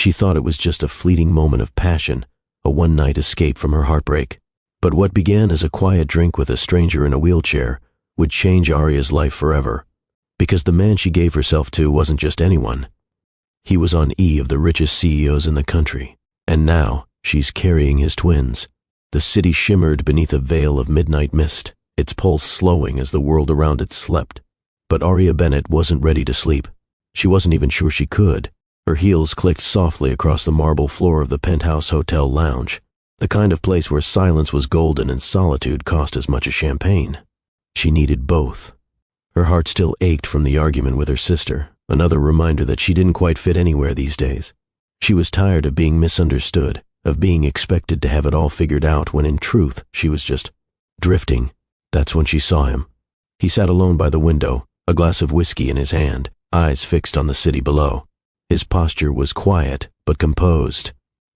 She thought it was just a fleeting moment of passion, a one-night escape from her heartbreak. But what began as a quiet drink with a stranger in a wheelchair would change Arya's life forever. Because the man she gave herself to wasn't just anyone. He was on E of the richest CEOs in the country, and now she's carrying his twins. The city shimmered beneath a veil of midnight mist, its pulse slowing as the world around it slept. But Arya Bennett wasn't ready to sleep. She wasn't even sure she could. Her heels clicked softly across the marble floor of the penthouse hotel lounge, the kind of place where silence was golden and solitude cost as much as champagne. She needed both. Her heart still ached from the argument with her sister, another reminder that she didn't quite fit anywhere these days. She was tired of being misunderstood, of being expected to have it all figured out when in truth she was just drifting. That's when she saw him. He sat alone by the window, a glass of whiskey in his hand, eyes fixed on the city below. His posture was quiet, but composed.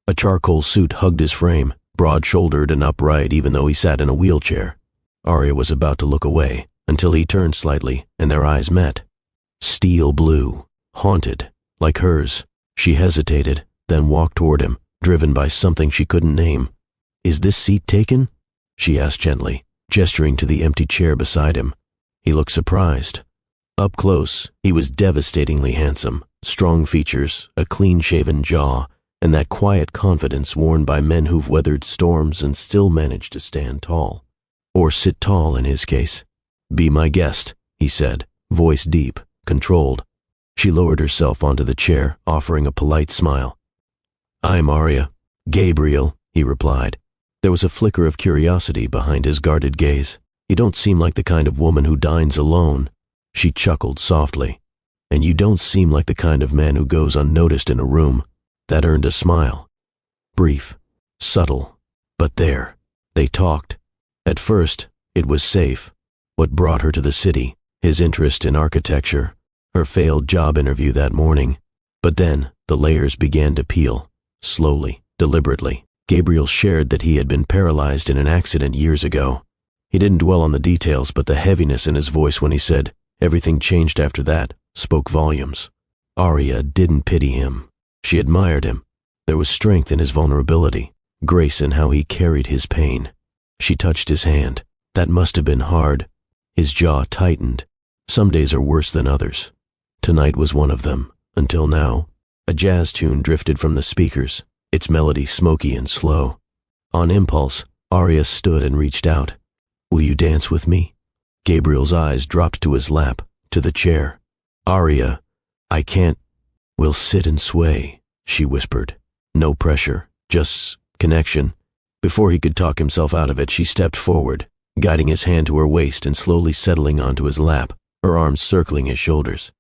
A charcoal suit hugged his frame, broad-shouldered and upright even though he sat in a wheelchair. Arya was about to look away, until he turned slightly, and their eyes met. Steel blue, haunted, like hers. She hesitated, then walked toward him, driven by something she couldn't name. "Is this seat taken?" she asked gently, gesturing to the empty chair beside him. He looked surprised. Up close, he was devastatingly handsome. Strong features, a clean-shaven jaw, and that quiet confidence worn by men who've weathered storms and still managed to stand tall. Or sit tall in his case. "Be my guest," he said, voice deep, controlled. She lowered herself onto the chair, offering a polite smile. "I'm Arya." "Gabriel," he replied. There was a flicker of curiosity behind his guarded gaze. "You don't seem like the kind of woman who dines alone." She chuckled softly. "And you don't seem like the kind of man who goes unnoticed in a room." That earned a smile. Brief, subtle, but there. They talked. At first, it was safe. What brought her to the city, his interest in architecture, her failed job interview that morning. But then, the layers began to peel, slowly, deliberately. Gabriel shared that he had been paralyzed in an accident years ago. He didn't dwell on the details, but the heaviness in his voice when he said, "Everything changed after that," spoke volumes. Arya didn't pity him. She admired him. There was strength in his vulnerability, grace in how he carried his pain. She touched his hand. That must have been hard. His jaw tightened. Some days are worse than others. Tonight was one of them, until now. A jazz tune drifted from the speakers, its melody smoky and slow. On impulse, Arya stood and reached out. "Will you dance with me?" Gabriel's eyes dropped to his lap, to the chair. "Arya, I can't." "We'll sit and sway," she whispered. No pressure, just connection. Before he could talk himself out of it, she stepped forward, guiding his hand to her waist and slowly settling onto his lap, her arms circling his shoulders.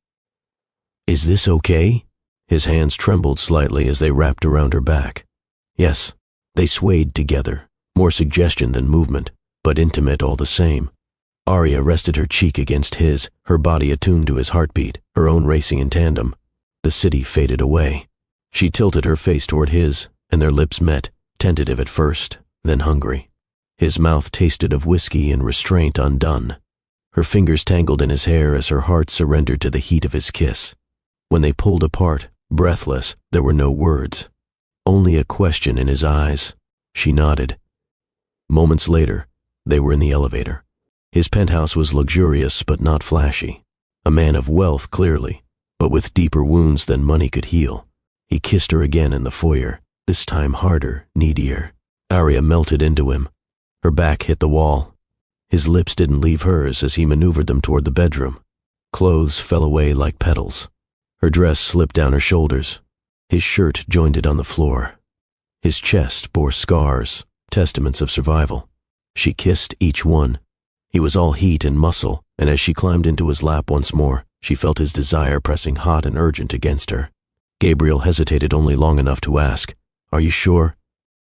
"Is this okay?" His hands trembled slightly as they wrapped around her back. Yes, they swayed together, more suggestion than movement, but intimate all the same. Arya rested her cheek against his, her body attuned to his heartbeat, her own racing in tandem. The city faded away. She tilted her face toward his, and their lips met, tentative at first, then hungry. His mouth tasted of whiskey and restraint undone. Her fingers tangled in his hair as her heart surrendered to the heat of his kiss. When they pulled apart, breathless, there were no words. Only a question in his eyes. She nodded. Moments later, they were in the elevator. His penthouse was luxurious but not flashy. A man of wealth, clearly, but with deeper wounds than money could heal. He kissed her again in the foyer, this time harder, needier. Arya melted into him. Her back hit the wall. His lips didn't leave hers as he maneuvered them toward the bedroom. Clothes fell away like petals. Her dress slipped down her shoulders. His shirt jointed on the floor. His chest bore scars, testaments of survival. She kissed each one. He was all heat and muscle, and as she climbed into his lap once more, she felt his desire pressing hot and urgent against her. Gabriel hesitated only long enough to ask, "Are you sure?"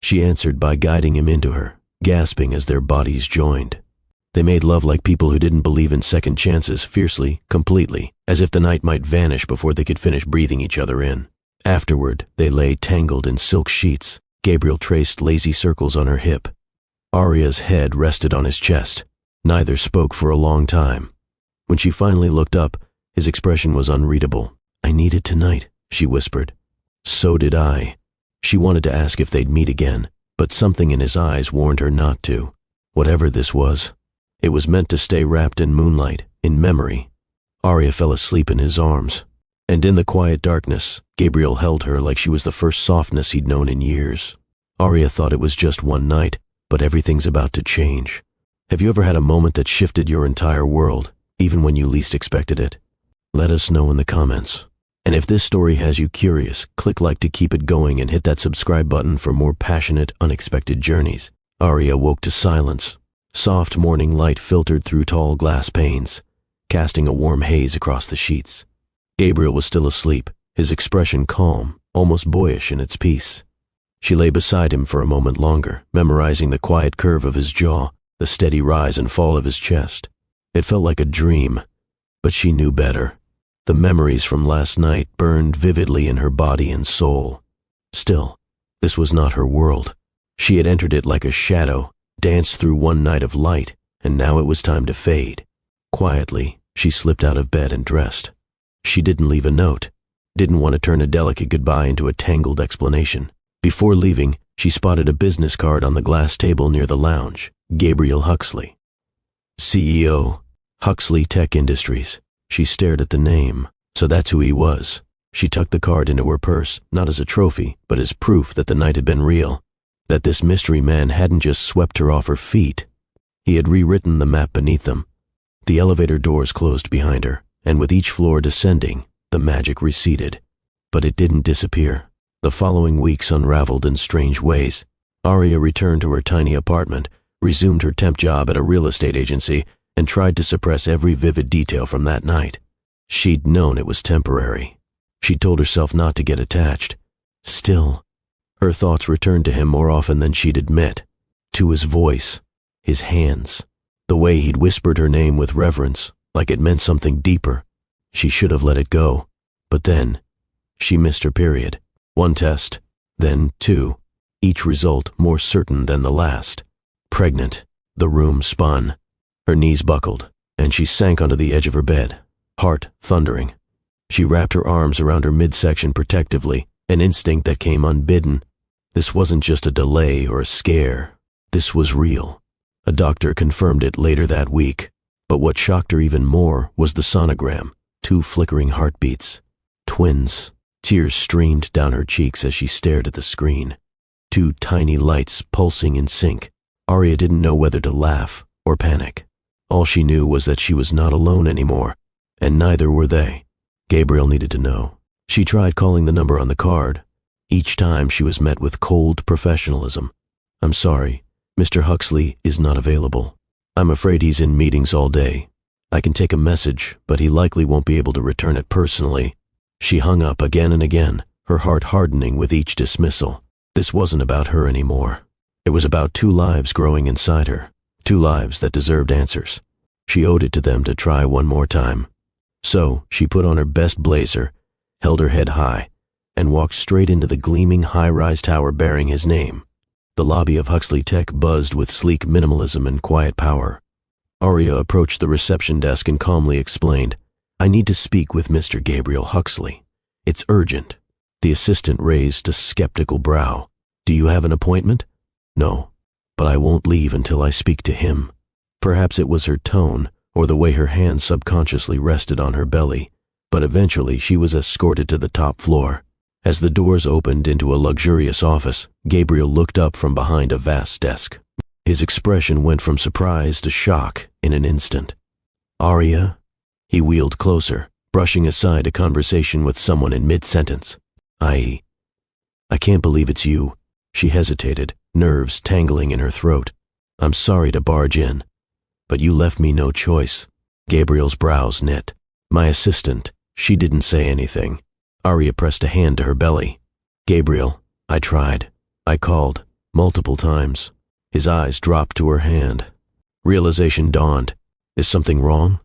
She answered by guiding him into her, gasping as their bodies joined. They made love like people who didn't believe in second chances, fiercely, completely, as if the night might vanish before they could finish breathing each other in. Afterward, they lay tangled in silk sheets. Gabriel traced lazy circles on her hip. Arya's head rested on his chest. Neither spoke for a long time. When she finally looked up, his expression was unreadable. "I need it tonight," she whispered. So did I. She wanted to ask if they'd meet again, but something in his eyes warned her not to. Whatever this was, it was meant to stay wrapped in moonlight, in memory. Arya fell asleep in his arms, and in the quiet darkness, Gabriel held her like she was the first softness he'd known in years. Arya thought it was just one night, but everything's about to change. Have you ever had a moment that shifted your entire world, even when you least expected it? Let us know in the comments. And if this story has you curious, click like to keep it going and hit that subscribe button for more passionate, unexpected journeys. Arya woke to silence. Soft morning light filtered through tall glass panes, casting a warm haze across the sheets. Gabriel was still asleep, his expression calm, almost boyish in its peace. She lay beside him for a moment longer, memorizing the quiet curve of his jaw, the steady rise and fall of his chest. It felt like a dream, but she knew better. The memories from last night burned vividly in her body and soul. Still, this was not her world. She had entered it like a shadow, danced through one night of light, and now it was time to fade. Quietly, she slipped out of bed and dressed. She didn't leave a note, didn't want to turn a delicate goodbye into a tangled explanation. Before leaving, she spotted a business card on the glass table near the lounge. Gabriel Huxley, CEO, Huxley Tech Industries. She stared at the name. So that's who he was. She tucked the card into her purse, not as a trophy, but as proof that the night had been real, that this mystery man hadn't just swept her off her feet. He had rewritten the map beneath them. The elevator doors closed behind her, and with each floor descending, the magic receded. But it didn't disappear. The following weeks unraveled in strange ways. Arya returned to her tiny apartment, resumed her temp job at a real estate agency, and tried to suppress every vivid detail from that night. She'd known it was temporary. She told herself not to get attached. Still, her thoughts returned to him more often than she'd admit. To his voice, his hands, the way he'd whispered her name with reverence, like it meant something deeper. She should have let it go. But then, she missed her period. One test, then two, each result more certain than the last. Pregnant. The room spun. Her knees buckled, and she sank onto the edge of her bed, heart thundering. She wrapped her arms around her midsection protectively, an instinct that came unbidden. This wasn't just a delay or a scare. This was real. A doctor confirmed it later that week. But what shocked her even more was the sonogram. 2 flickering heartbeats. Twins. Tears streamed down her cheeks as she stared at the screen. 2 tiny lights pulsing in sync. Arya didn't know whether to laugh or panic. All she knew was that she was not alone anymore, and neither were they. Gabriel needed to know. She tried calling the number on the card. Each time she was met with cold professionalism. "I'm sorry, Mr. Huxley is not available. I'm afraid he's in meetings all day. I can take a message, but he likely won't be able to return it personally." She hung up again and again, her heart hardening with each dismissal. This wasn't about her anymore. It was about 2 lives growing inside her, 2 lives that deserved answers. She owed it to them to try one more time. So she put on her best blazer, held her head high, and walked straight into the gleaming high-rise tower bearing his name. The lobby of Huxley Tech buzzed with sleek minimalism and quiet power. Arya approached the reception desk and calmly explained, "I need to speak with Mr. Gabriel Huxley. It's urgent." The assistant raised a skeptical brow. "Do you have an appointment?" "No, but I won't leave until I speak to him." Perhaps it was her tone, or the way her hand subconsciously rested on her belly, but eventually she was escorted to the top floor. As the doors opened into a luxurious office, Gabriel looked up from behind a vast desk. His expression went from surprise to shock in an instant. "Arya?" He wheeled closer, brushing aside a conversation with someone in mid-sentence. I can't believe it's you." She hesitated, nerves tangling in her throat. "I'm sorry to barge in, but you left me no choice." Gabriel's brows knit. "My assistant." She didn't say anything. Arya pressed a hand to her belly. "Gabriel, I tried. I called, multiple times." His eyes dropped to her hand. Realization dawned. "Is something wrong?"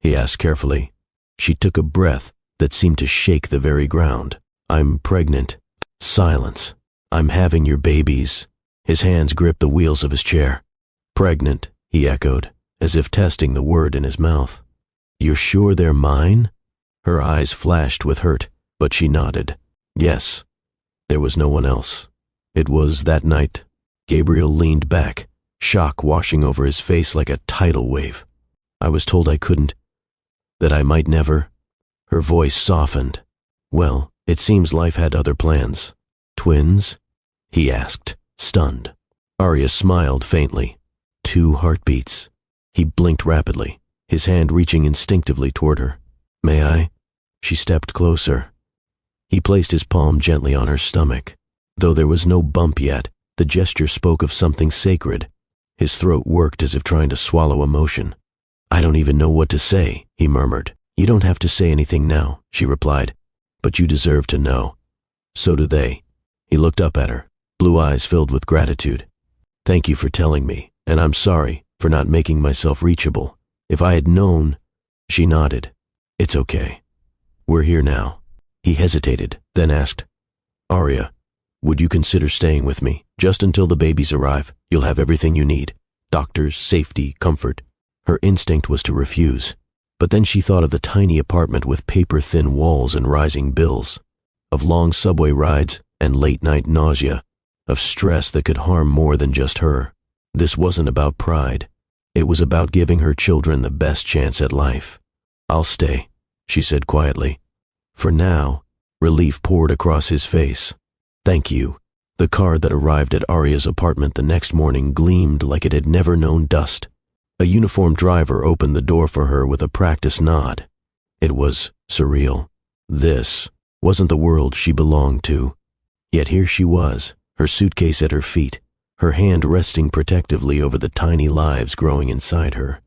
he asked carefully. She took a breath that seemed to shake the very ground. "I'm pregnant." Silence. "I'm having your babies." His hands gripped the wheels of his chair. "Pregnant," he echoed, as if testing the word in his mouth. "You're sure they're mine?" Her eyes flashed with hurt, but she nodded. "Yes, There was no one else. It was that night. Gabriel leaned back, shock washing over his face like a tidal wave. I was told I couldn't, that I might never. Her voice softened. Well, it seems life had other plans. Twins? He asked, stunned. Arya smiled faintly. 2 heartbeats. He blinked rapidly, his hand reaching instinctively toward her. May I? She stepped closer. He placed his palm gently on her stomach. Though there was no bump yet, the gesture spoke of something sacred. His throat worked as if trying to swallow emotion. I don't even know what to say, he murmured. You don't have to say anything now, she replied. But you deserve to know. So do they. He looked up at her, blue eyes filled with gratitude. Thank you for telling me, and I'm sorry for not making myself reachable. If I had known... She nodded. It's okay. We're here now. He hesitated, then asked, Arya, would you consider staying with me? Just until the babies arrive, you'll have everything you need. Doctors, safety, comfort. Her instinct was to refuse. But then she thought of the tiny apartment with paper-thin walls and rising bills, of long subway rides and late-night nausea, of stress that could harm more than just her. This wasn't about pride. It was about giving her children the best chance at life. I'll stay, she said quietly. For now, relief poured across his face. Thank you. The car that arrived at Arya's apartment the next morning gleamed like it had never known dust. A uniformed driver opened the door for her with a practiced nod. It was surreal. This wasn't the world she belonged to. Yet here she was, her suitcase at her feet, her hand resting protectively over the tiny lives growing inside her.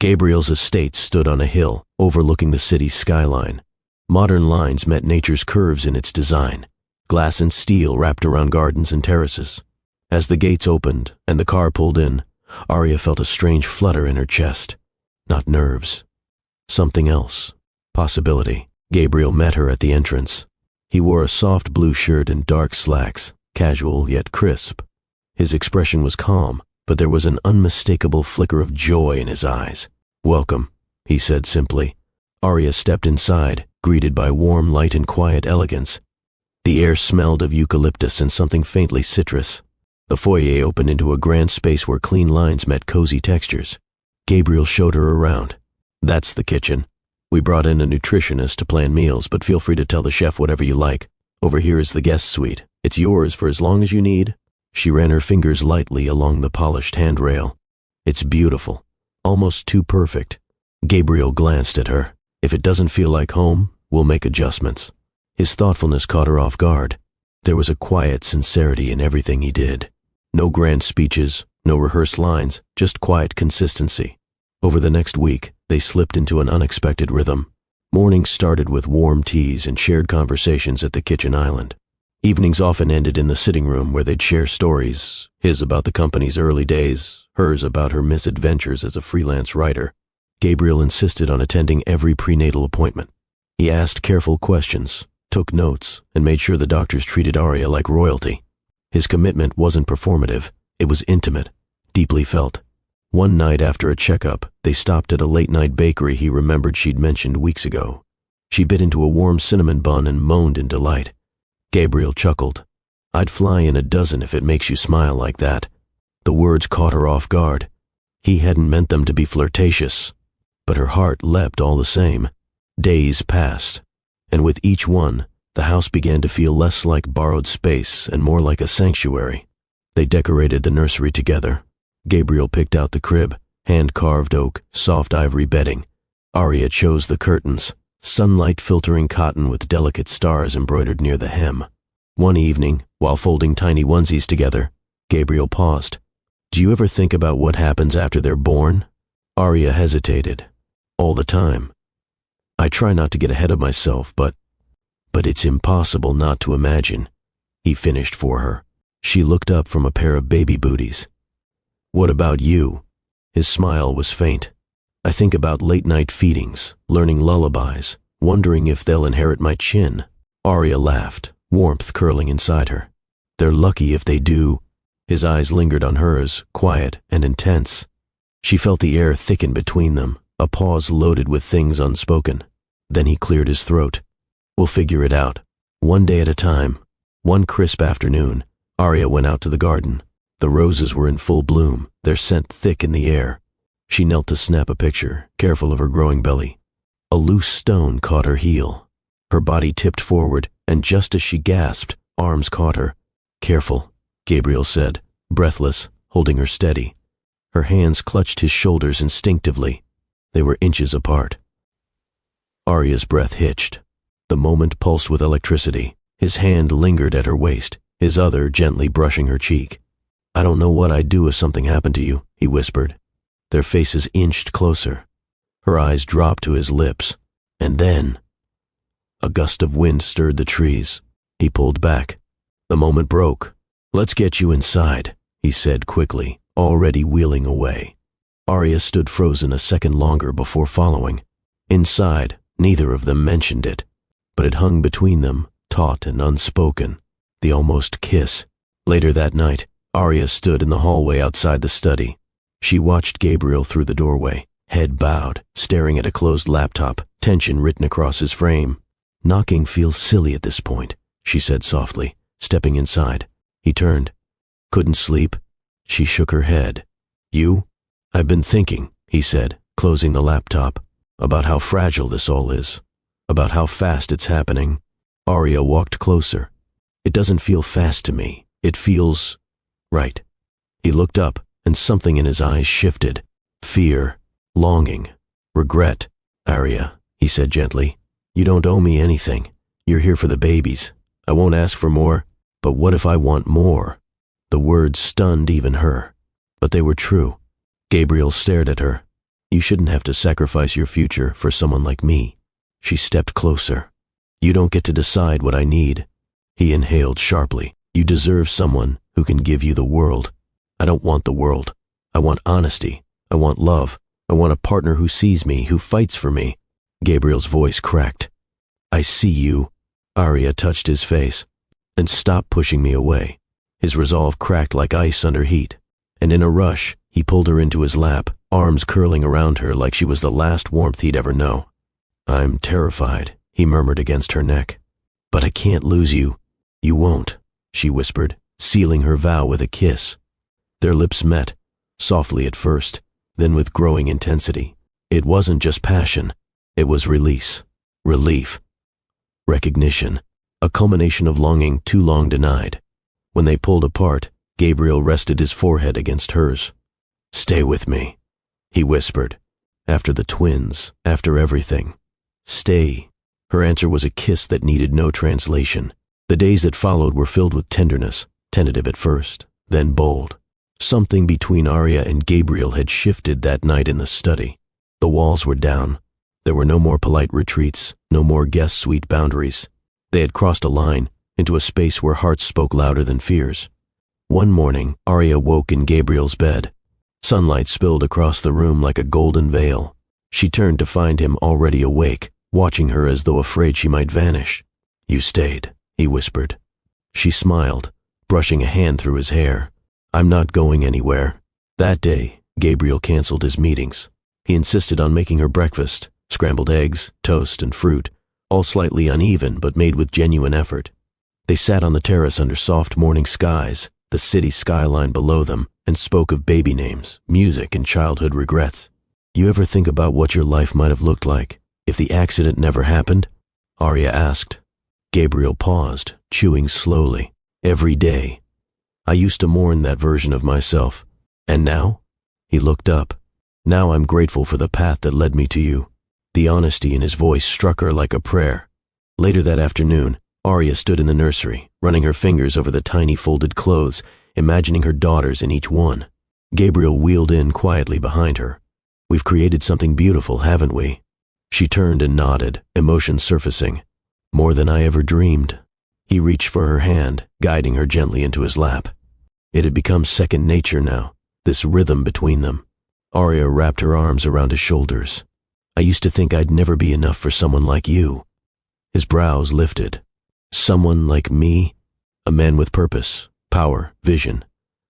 Gabriel's estate stood on a hill, overlooking the city's skyline. Modern lines met nature's curves in its design, glass and steel wrapped around gardens and terraces. As the gates opened and the car pulled in, Arya felt a strange flutter in her chest. Not nerves. Something else. Possibility. Gabriel met her at the entrance. He wore a soft blue shirt and dark slacks, casual yet crisp. His expression was calm, but there was an unmistakable flicker of joy in his eyes. Welcome, he said simply. Arya stepped inside, greeted by warm light and quiet elegance. The air smelled of eucalyptus and something faintly citrus. The foyer opened into a grand space where clean lines met cozy textures. Gabriel showed her around. That's the kitchen. We brought in a nutritionist to plan meals, but feel free to tell the chef whatever you like. Over here is the guest suite. It's yours for as long as you need. She ran her fingers lightly along the polished handrail. It's beautiful. Almost too perfect. Gabriel glanced at her. If it doesn't feel like home, we'll make adjustments. His thoughtfulness caught her off guard. There was a quiet sincerity in everything he did. No grand speeches, no rehearsed lines, just quiet consistency. Over the next week, they slipped into an unexpected rhythm. Mornings started with warm teas and shared conversations at the kitchen island. Evenings often ended in the sitting room where they'd share stories, his about the company's early days, hers about her misadventures as a freelance writer. Gabriel insisted on attending every prenatal appointment. He asked careful questions, took notes, and made sure the doctors treated Arya like royalty. His commitment wasn't performative, it was intimate, deeply felt. One night after a checkup, they stopped at a late-night bakery he remembered she'd mentioned weeks ago. She bit into a warm cinnamon bun and moaned in delight. Gabriel chuckled. I'd fly in a dozen if it makes you smile like that. The words caught her off guard. He hadn't meant them to be flirtatious, but her heart leapt all the same. Days passed, and with each one, the house began to feel less like borrowed space and more like a sanctuary. They decorated the nursery together. Gabriel picked out the crib, hand-carved oak, soft ivory bedding. Arya chose the curtains, sunlight-filtering cotton with delicate stars embroidered near the hem. One evening, while folding tiny onesies together, Gabriel paused. Do you ever think about what happens after they're born? Arya hesitated. All the time. I try not to get ahead of myself, but it's impossible not to imagine. He finished for her. She looked up from a pair of baby booties. What about you? His smile was faint. I think about late-night feedings, learning lullabies, wondering if they'll inherit my chin. Arya laughed, warmth curling inside her. They're lucky if they do. His eyes lingered on hers, quiet and intense. She felt the air thicken between them, a pause loaded with things unspoken. Then he cleared his throat. We'll figure it out, one day at a time, One crisp afternoon, Arya went out to the garden. The roses were in full bloom, their scent thick in the air. She knelt to snap a picture, careful of her growing belly. A loose stone caught her heel. Her body tipped forward, and just as she gasped, arms caught her. "Careful," Gabriel said, breathless, holding her steady. Her hands clutched his shoulders instinctively. They were inches apart. Arya's breath hitched. The moment pulsed with electricity. His hand lingered at her waist, his other gently brushing her cheek. "I don't know what I'd do if something happened to you," he whispered. Their faces inched closer. Her eyes dropped to his lips. And then, a gust of wind stirred the trees. He pulled back. The moment broke. "Let's get you inside," he said quickly, already wheeling away. Arya stood frozen a second longer before following. Inside, neither of them mentioned it, but it hung between them, taut and unspoken, the almost kiss. Later that night, Arya stood in the hallway outside the study. She watched Gabriel through the doorway, head bowed, staring at a closed laptop, tension written across his frame. "Knocking feels silly at this point," she said softly, stepping inside. He turned. "Couldn't sleep?" She shook her head. "You?" "I've been thinking," he said, closing the laptop, "about how fragile this all is, about how fast it's happening." Arya walked closer. "It doesn't feel fast to me. It feels right." He looked up, and something in his eyes shifted. Fear, longing, regret. "Arya," he said gently, "you don't owe me anything. You're here for the babies. I won't ask for more, but what if I want more?" The words stunned even her, but they were true. Gabriel stared at her. "You shouldn't have to sacrifice your future for someone like me." She stepped closer. "You don't get to decide what I need." He inhaled sharply. "You deserve someone who can give you the world." "I don't want the world. I want honesty. I want love. I want a partner who sees me, who fights for me." Gabriel's voice cracked. "I see you." Arya touched his face. "Then stop pushing me away." His resolve cracked like ice under heat, and in a rush, he pulled her into his lap, arms curling around her like she was the last warmth he'd ever know. "I'm terrified," he murmured against her neck. "But I can't lose you." "You won't," she whispered, sealing her vow with a kiss. Their lips met, softly at first, then with growing intensity. It wasn't just passion. It was release, relief, recognition, a culmination of longing too long denied. When they pulled apart, Gabriel rested his forehead against hers. "Stay with me," he whispered. "After the twins, after everything. Stay." Her answer was a kiss that needed no translation. The days that followed were filled with tenderness, tentative at first, then bold. Something between Arya and Gabriel had shifted that night in the study. The walls were down. There were no more polite retreats, no more guest suite boundaries. They had crossed a line into a space where hearts spoke louder than fears. One morning, Arya woke in Gabriel's bed. Sunlight spilled across the room like a golden veil. She turned to find him already awake, watching her as though afraid she might vanish. "You stayed," he whispered. She smiled, brushing a hand through his hair. "I'm not going anywhere." That day, Gabriel canceled his meetings. He insisted on making her breakfast, scrambled eggs, toast, and fruit, all slightly uneven but made with genuine effort. They sat on the terrace under soft morning skies, the city skyline below them, and spoke of baby names, music, and childhood regrets. "You ever think about what your life might have looked like if the accident never happened?" Arya asked. Gabriel paused, chewing slowly. "Every day. I used to mourn that version of myself. And now?" He looked up. "Now I'm grateful for the path that led me to you." The honesty in his voice struck her like a prayer. Later that afternoon, Arya stood in the nursery, running her fingers over the tiny folded clothes, imagining her daughters in each one. Gabriel wheeled in quietly behind her. "We've created something beautiful, haven't we?" She turned and nodded, emotion surfacing. "More than I ever dreamed." He reached for her hand, guiding her gently into his lap. It had become second nature now, this rhythm between them. Arya wrapped her arms around his shoulders. "I used to think I'd never be enough for someone like you." His brows lifted. "Someone like me? A man with purpose, power, vision.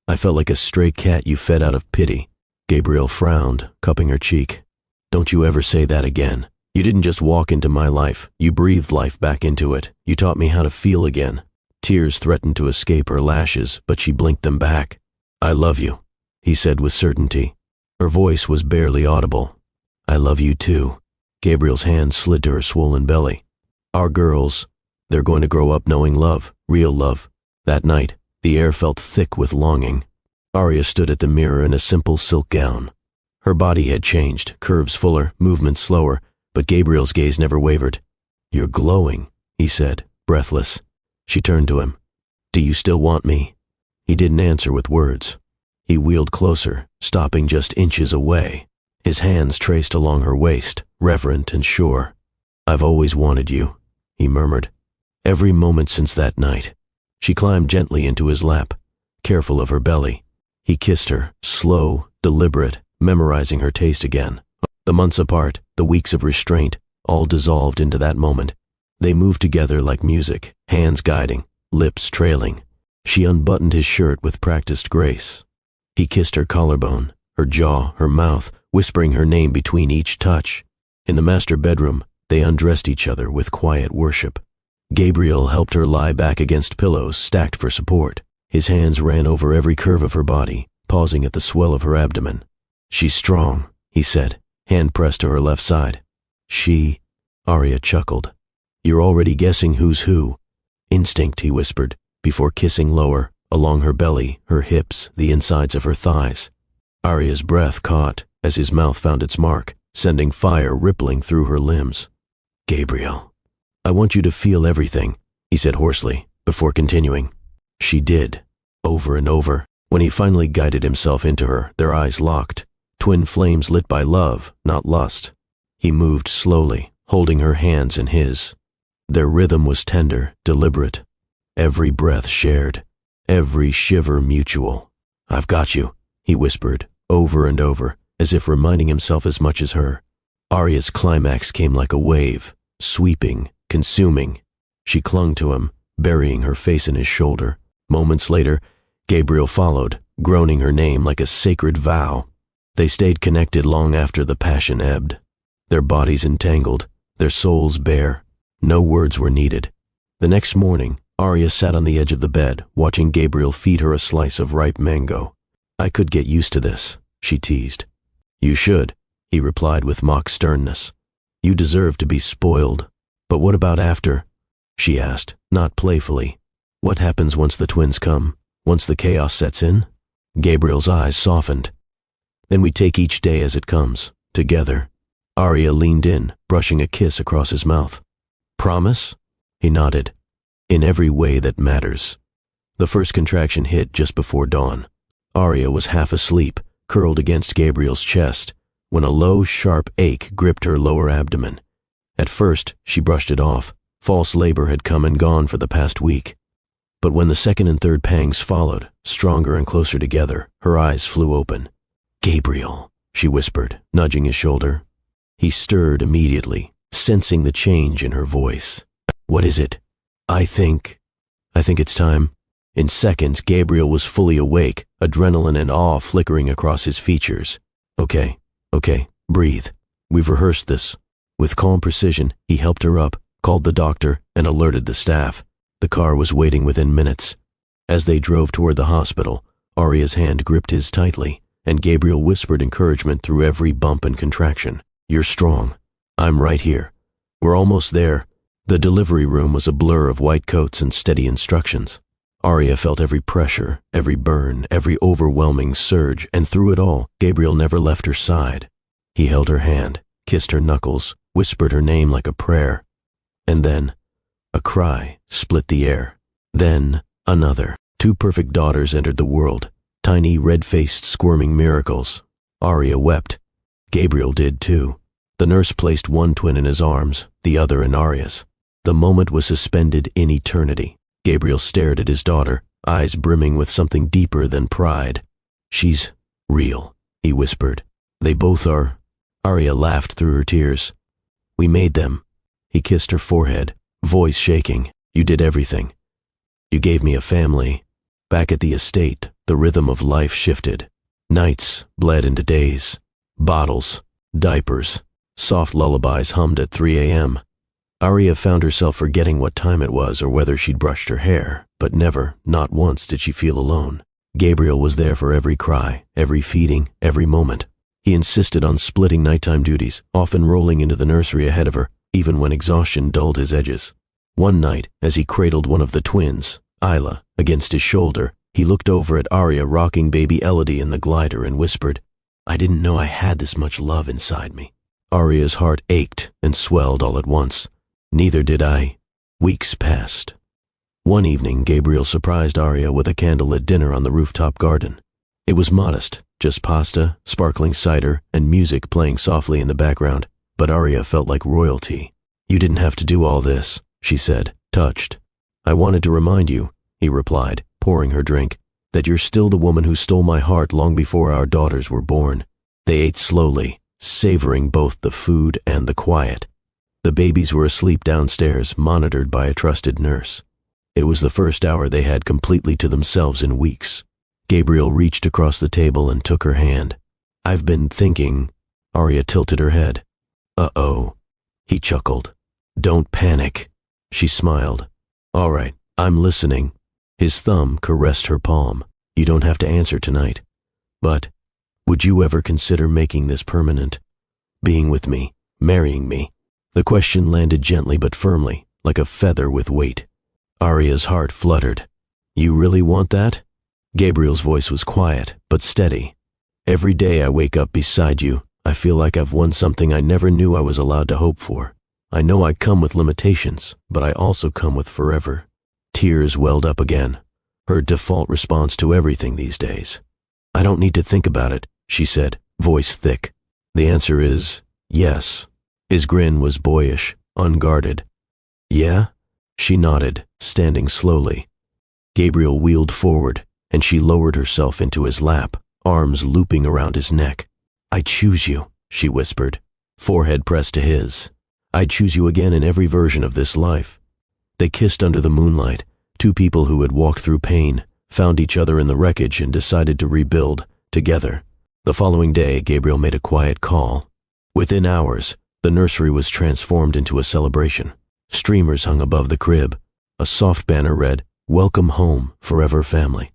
I felt like a stray cat you fed out of pity." Gabriel frowned, cupping her cheek. "Don't you ever say that again. You didn't just walk into my life, you breathed life back into it. You taught me how to feel again." Tears threatened to escape her lashes, but she blinked them back. "I love you," he said with certainty. Her voice was barely audible. "I love you too." Gabriel's hand slid to her swollen belly. "Our girls, they're going to grow up knowing love, real love." That night, the air felt thick with longing. Arya stood at the mirror in a simple silk gown. Her body had changed, curves fuller, movements slower, but Gabriel's gaze never wavered. "You're glowing," he said, breathless. She turned to him. "Do you still want me?" He didn't answer with words. He wheeled closer, stopping just inches away. His hands traced along her waist, reverent and sure. "I've always wanted you," he murmured. "Every moment since that night." She climbed gently into his lap, careful of her belly. He kissed her, slow, deliberate, memorizing her taste again. The months apart, the weeks of restraint, all dissolved into that moment. They moved together like music, hands guiding, lips trailing. She unbuttoned his shirt with practiced grace. He kissed her collarbone, her jaw, her mouth, whispering her name between each touch. In the master bedroom, they undressed each other with quiet worship. Gabriel helped her lie back against pillows stacked for support. His hands ran over every curve of her body, pausing at the swell of her abdomen. "She's strong," he said, hand pressed to her left side. Arya chuckled. "You're already guessing who's who." "Instinct," he whispered, before kissing lower, along her belly, her hips, the insides of her thighs. Arya's breath caught as his mouth found its mark, sending fire rippling through her limbs. "Gabriel, I want you to feel everything," he said hoarsely, before continuing. She did, over and over. When he finally guided himself into her, their eyes locked, twin flames lit by love, not lust. He moved slowly, holding her hands in his. Their rhythm was tender, deliberate. Every breath shared, every shiver mutual. "I've got you," he whispered, over and over, as if reminding himself as much as her. Arya's climax came like a wave, sweeping, consuming. She clung to him, burying her face in his shoulder. Moments later, Gabriel followed, groaning her name like a sacred vow. They stayed connected long after the passion ebbed. Their bodies entangled, their souls bare. No words were needed. The next morning, Arya sat on the edge of the bed, watching Gabriel feed her a slice of ripe mango. "I could get used to this," she teased. "You should," he replied with mock sternness. "You deserve to be spoiled. But what about after?" she asked, not playfully. "What happens once the twins come, once the chaos sets in?" Gabriel's eyes softened. "Then we take each day as it comes, together." Arya leaned in, brushing a kiss across his mouth. "Promise?" He nodded. "In every way that matters." The first contraction hit just before dawn. Arya was half asleep, curled against Gabriel's chest, when a low, sharp ache gripped her lower abdomen. At first, she brushed it off. False labor had come and gone for the past week. But when the second and third pangs followed, stronger and closer together, her eyes flew open. "Gabriel," she whispered, nudging his shoulder. He stirred immediately, sensing the change in her voice. "What is it?" I think it's time." In seconds, Gabriel was fully awake, adrenaline and awe flickering across his features. Okay, breathe. We've rehearsed this." With calm precision, he helped her up, called the doctor, and alerted the staff. The car was waiting within minutes. As they drove toward the hospital, Arya's hand gripped his tightly, and Gabriel whispered encouragement through every bump and contraction. "You're strong. I'm right here. We're almost there." The delivery room was a blur of white coats and steady instructions. Arya felt every pressure, every burn, every overwhelming surge, and through it all, Gabriel never left her side. He held her hand, kissed her knuckles, whispered her name like a prayer. And then, a cry split the air. Then, another. 2 perfect daughters entered the world, tiny red-faced squirming miracles. Arya wept. Gabriel did too. The nurse placed one twin in his arms, the other in Arya's. The moment was suspended in eternity. Gabriel stared at his daughter, eyes brimming with something deeper than pride. "She's real," he whispered. "They both are." Arya laughed through her tears. "We made them." He kissed her forehead, voice shaking. "You did everything. You gave me a family." Back at the estate, the rhythm of life shifted. Nights bled into days. Bottles, diapers, soft lullabies hummed at 3 a.m. Arya found herself forgetting what time it was or whether she'd brushed her hair, but never, not once, did she feel alone. Gabriel was there for every cry, every feeding, every moment. He insisted on splitting nighttime duties, often rolling into the nursery ahead of her, even when exhaustion dulled his edges. One night, as he cradled one of the twins, Isla, against his shoulder, he looked over at Arya rocking baby Elodie in the glider and whispered, "I didn't know I had this much love inside me." Arya's heart ached and swelled all at once. Neither did I. Weeks passed. One evening, Gabriel surprised Arya with a candlelit dinner on the rooftop garden. It was modest, just pasta, sparkling cider, and music playing softly in the background, but Arya felt like royalty. "You didn't have to do all this," she said, touched. "I wanted to remind you," he replied, pouring her drink, "that you're still the woman who stole my heart long before our daughters were born." They ate slowly, savoring both the food and the quiet. The babies were asleep downstairs, monitored by a trusted nurse. It was the first hour they had completely to themselves in weeks. Gabriel reached across the table and took her hand. "I've been thinking." Arya tilted her head. "Uh-oh," he chuckled. "Don't panic." She smiled. "All right, I'm listening." His thumb caressed her palm. "You don't have to answer tonight. But would you ever consider making this permanent? Being with me, marrying me?" The question landed gently but firmly, like a feather with weight. Arya's heart fluttered. "You really want that?" Gabriel's voice was quiet, but steady. "Every day I wake up beside you, I feel like I've won something I never knew I was allowed to hope for. I know I come with limitations, but I also come with forever." Tears welled up again, her default response to everything these days. "I don't need to think about it," she said, voice thick. "The answer is yes." His grin was boyish, unguarded. "Yeah?" She nodded, standing slowly. Gabriel wheeled forward, and she lowered herself into his lap, arms looping around his neck. "I choose you," she whispered, forehead pressed to his. "I'd choose you again in every version of this life." They kissed under the moonlight, two people who had walked through pain, found each other in the wreckage and decided to rebuild, together. The following day, Gabriel made a quiet call. Within hours, the nursery was transformed into a celebration. Streamers hung above the crib. A soft banner read, "Welcome home, forever family."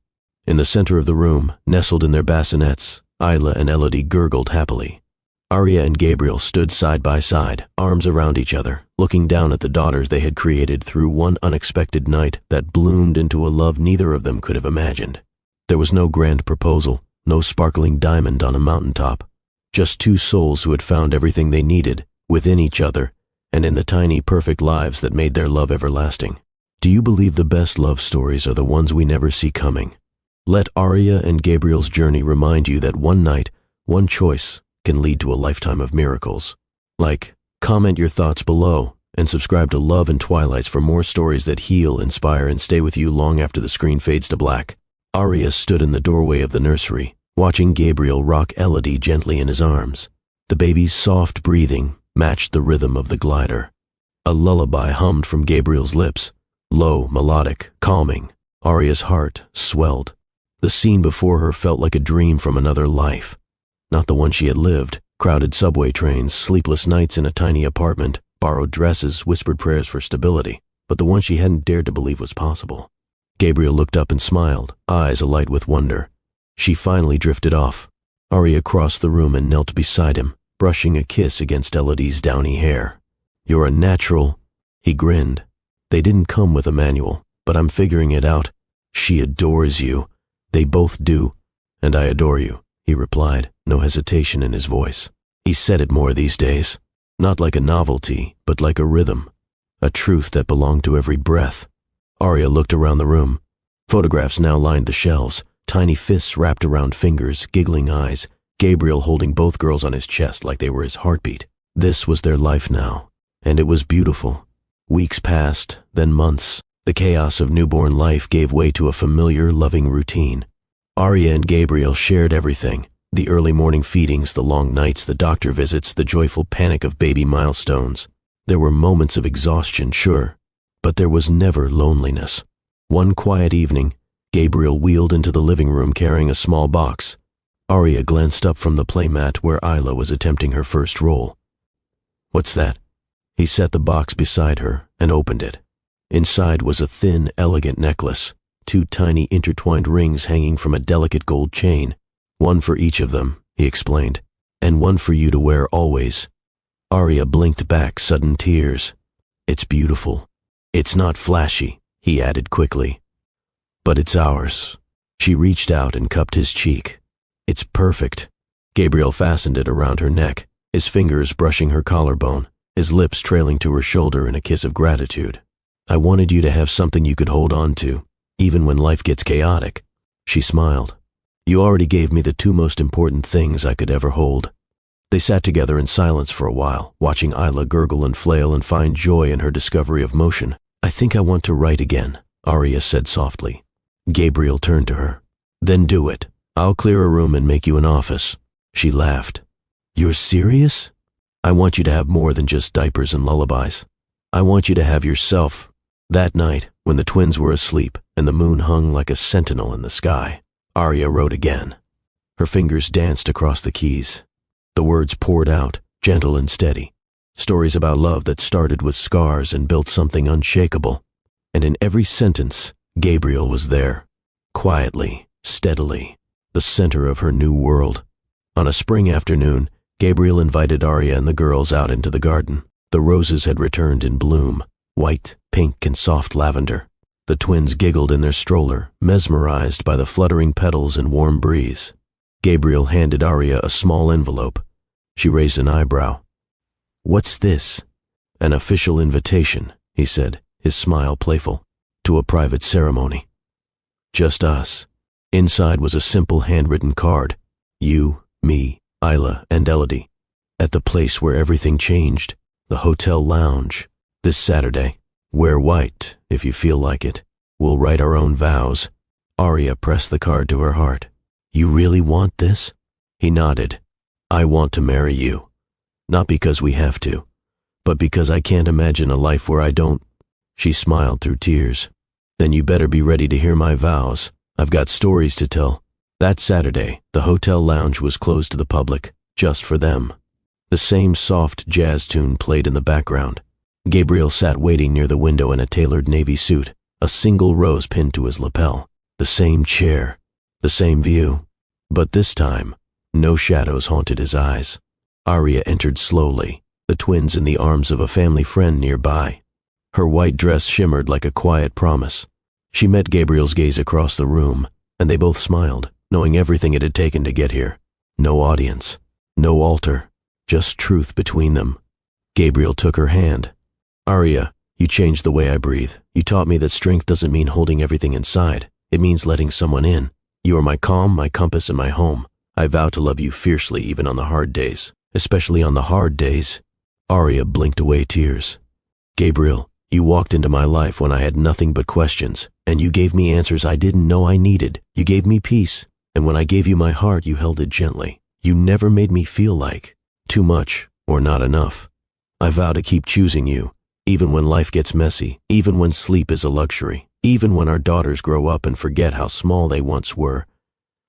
In the center of the room, nestled in their bassinets, Isla and Elodie gurgled happily. Arya and Gabriel stood side by side, arms around each other, looking down at the daughters they had created through one unexpected night that bloomed into a love neither of them could have imagined. There was no grand proposal, no sparkling diamond on a mountaintop. Just two souls who had found everything they needed, within each other, and in the tiny, perfect lives that made their love everlasting. Do you believe the best love stories are the ones we never see coming? Let Arya and Gabriel's journey remind you that one night, one choice, can lead to a lifetime of miracles. Like, comment your thoughts below, and subscribe to Love and Twilights for more stories that heal, inspire, and stay with you long after the screen fades to black. Arya stood in the doorway of the nursery, watching Gabriel rock Elodie gently in his arms. The baby's soft breathing matched the rhythm of the glider. A lullaby hummed from Gabriel's lips, low, melodic, calming. Arya's heart swelled. The scene before her felt like a dream from another life. Not the one she had lived, crowded subway trains, sleepless nights in a tiny apartment, borrowed dresses, whispered prayers for stability, but the one she hadn't dared to believe was possible. Gabriel looked up and smiled, eyes alight with wonder. She finally drifted off. Arya crossed the room and knelt beside him, brushing a kiss against Elodie's downy hair. "You're a natural." He grinned. "They didn't come with a manual, but I'm figuring it out. She adores you. They both do. And I adore you," he replied, no hesitation in his voice. He said it more these days, not like a novelty, but like a rhythm, a truth that belonged to every breath. Arya looked around the room. Photographs now lined the shelves, tiny fists wrapped around fingers, giggling eyes, Gabriel holding both girls on his chest like they were his heartbeat. This was their life now, and it was beautiful. Weeks passed, then months. The chaos of newborn life gave way to a familiar, loving routine. Arya and Gabriel shared everything. The early morning feedings, the long nights, the doctor visits, the joyful panic of baby milestones. There were moments of exhaustion, sure, but there was never loneliness. One quiet evening, Gabriel wheeled into the living room carrying a small box. Arya glanced up from the playmat where Isla was attempting her first roll. "What's that?" He set the box beside her and opened it. Inside was a thin, elegant necklace, 2 tiny intertwined rings hanging from a delicate gold chain. "One for each of them," he explained, "and one for you to wear always." Arya blinked back sudden tears. "It's beautiful. It's not flashy," he added quickly, "but it's ours." She reached out and cupped his cheek. "It's perfect." Gabriel fastened it around her neck, his fingers brushing her collarbone, his lips trailing to her shoulder in a kiss of gratitude. "I wanted you to have something you could hold on to, even when life gets chaotic." She smiled. "You already gave me the 2 most important things I could ever hold." They sat together in silence for a while, watching Isla gurgle and flail and find joy in her discovery of motion. "I think I want to write again," Arya said softly. Gabriel turned to her. "Then do it. I'll clear a room and make you an office." She laughed. "You're serious? I want you to have more than just diapers and lullabies. I want you to have yourself." That night, when the twins were asleep and the moon hung like a sentinel in the sky, Arya wrote again. Her fingers danced across the keys. The words poured out, gentle and steady. Stories about love that started with scars and built something unshakable. And in every sentence, Gabriel was there, quietly, steadily, the center of her new world. On a spring afternoon, Gabriel invited Arya and the girls out into the garden. The roses had returned in bloom, white, pink, and soft lavender. The twins giggled in their stroller, mesmerized by the fluttering petals and warm breeze. Gabriel handed Arya a small envelope. She raised an eyebrow. "What's this?" "An official invitation," he said, his smile playful, "to a private ceremony. Just us." Inside was a simple handwritten card. "You, me, Isla, and Elodie. At the place where everything changed, the hotel lounge. This Saturday. Wear white, if you feel like it. We'll write our own vows." Arya pressed the card to her heart. "You really want this?" He nodded. "I want to marry you. Not because we have to, but because I can't imagine a life where I don't." She smiled through tears. "Then you better be ready to hear my vows. I've got stories to tell." That Saturday, the hotel lounge was closed to the public, just for them. The same soft jazz tune played in the background. Gabriel sat waiting near the window in a tailored navy suit, a single rose pinned to his lapel. The same chair, the same view. But this time, no shadows haunted his eyes. Arya entered slowly, the twins in the arms of a family friend nearby. Her white dress shimmered like a quiet promise. She met Gabriel's gaze across the room, and they both smiled, knowing everything it had taken to get here. No audience, no altar, just truth between them. Gabriel took her hand. "Arya, you changed the way I breathe. You taught me that strength doesn't mean holding everything inside. It means letting someone in. You are my calm, my compass, and my home. I vow to love you fiercely even on the hard days, especially on the hard days." Arya blinked away tears. "Gabriel, you walked into my life when I had nothing but questions, and you gave me answers I didn't know I needed. You gave me peace, and when I gave you my heart, you held it gently. You never made me feel like too much or not enough. I vow to keep choosing you, even when life gets messy, even when sleep is a luxury, even when our daughters grow up and forget how small they once were.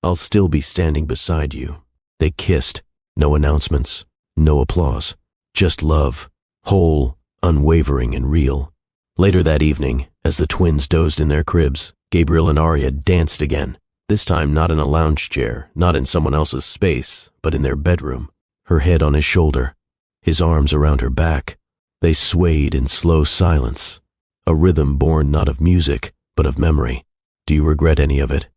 I'll still be standing beside you." They kissed. No announcements, no applause, just love, whole, unwavering, and real. Later that evening, as the twins dozed in their cribs, Gabriel and Arya danced again, this time not in a lounge chair, not in someone else's space, but in their bedroom, her head on his shoulder, his arms around her back. They swayed in slow silence, a rhythm born not of music, but of memory. "Do you regret any of it?"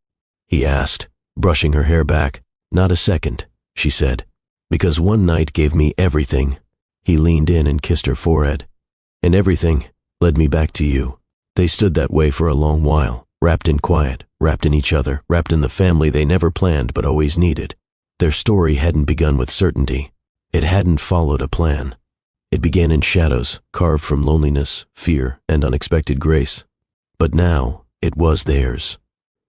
he asked, brushing her hair back. "Not a second," she said, "because one night gave me everything." He leaned in and kissed her forehead. "And everything led me back to you." They stood that way for a long while, wrapped in quiet, wrapped in each other, wrapped in the family they never planned but always needed. Their story hadn't begun with certainty. It hadn't followed a plan. It began in shadows, carved from loneliness, fear, and unexpected grace. But now, it was theirs.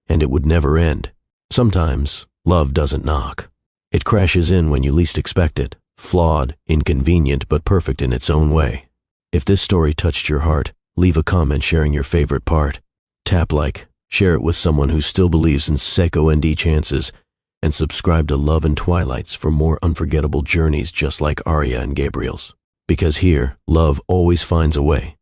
And it would never end. Sometimes, love doesn't knock. It crashes in when you least expect it, flawed, inconvenient, but perfect in its own way. If this story touched your heart, leave a comment sharing your favorite part. Tap like, share it with someone who still believes in second chances, and subscribe to Love and Twilights for more unforgettable journeys just like Arya and Gabriel's. Because here, love always finds a way.